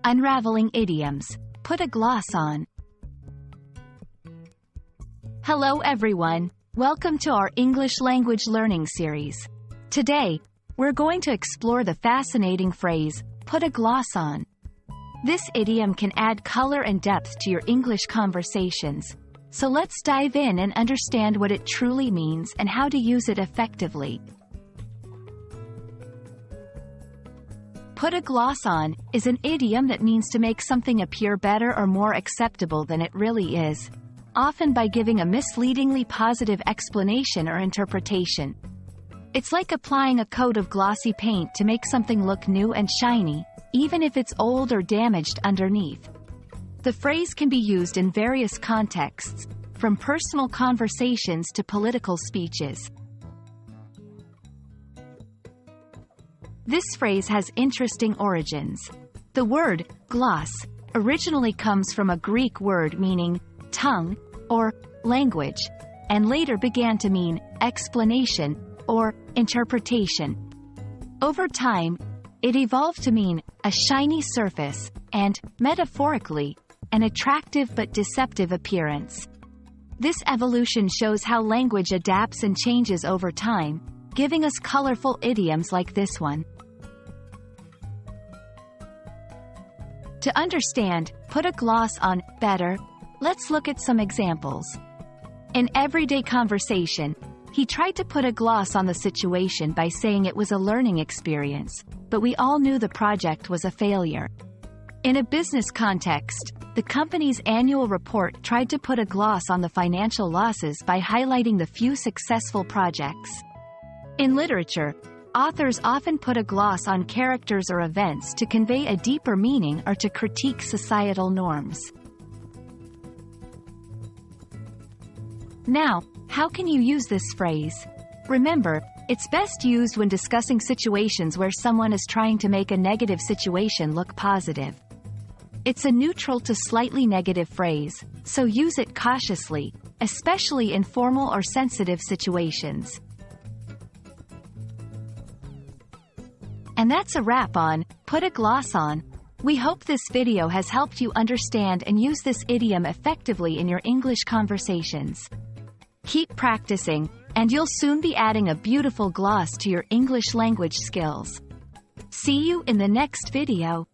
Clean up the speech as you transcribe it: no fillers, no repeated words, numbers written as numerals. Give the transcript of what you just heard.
Unraveling Idioms. Put a gloss on. Hello everyone, welcome to our English language learning series. Today, we're going to explore the fascinating phrase, put a gloss on. This idiom can add color and depth to your English conversations, so let's dive in and understand what it truly means and how to use it effectively. Put a gloss on is an idiom that means to make something appear better or more acceptable than it really is, often by giving a misleadingly positive explanation or interpretation. It's like applying a coat of glossy paint to make something look new and shiny, even if it's old or damaged underneath. The phrase can be used in various contexts, from personal conversations to political speeches. This phrase has interesting origins. The word gloss originally comes from a Greek word meaning tongue or language, and later began to mean explanation or interpretation. Over time, it evolved to mean a shiny surface and, metaphorically, an attractive but deceptive appearance. This evolution shows how language adapts and changes over time, giving us colorful idioms like this one. To understand, put a gloss on better, let's look at some examples. In everyday conversation, he tried to put a gloss on the situation by saying it was a learning experience, but we all knew the project was a failure. In a business context, the company's annual report tried to put a gloss on the financial losses by highlighting the few successful projects. In literature, authors often put a gloss on characters or events to convey a deeper meaning or to critique societal norms. Now, how can you use this phrase? Remember, it's best used when discussing situations where someone is trying to make a negative situation look positive. It's a neutral to slightly negative phrase, so use it cautiously, especially in formal or sensitive situations. And that's a wrap on Put a Gloss On. We hope this video has helped you understand and use this idiom effectively in your English conversations. Keep practicing, and you'll soon be adding a beautiful gloss to your English language skills. See you in the next video.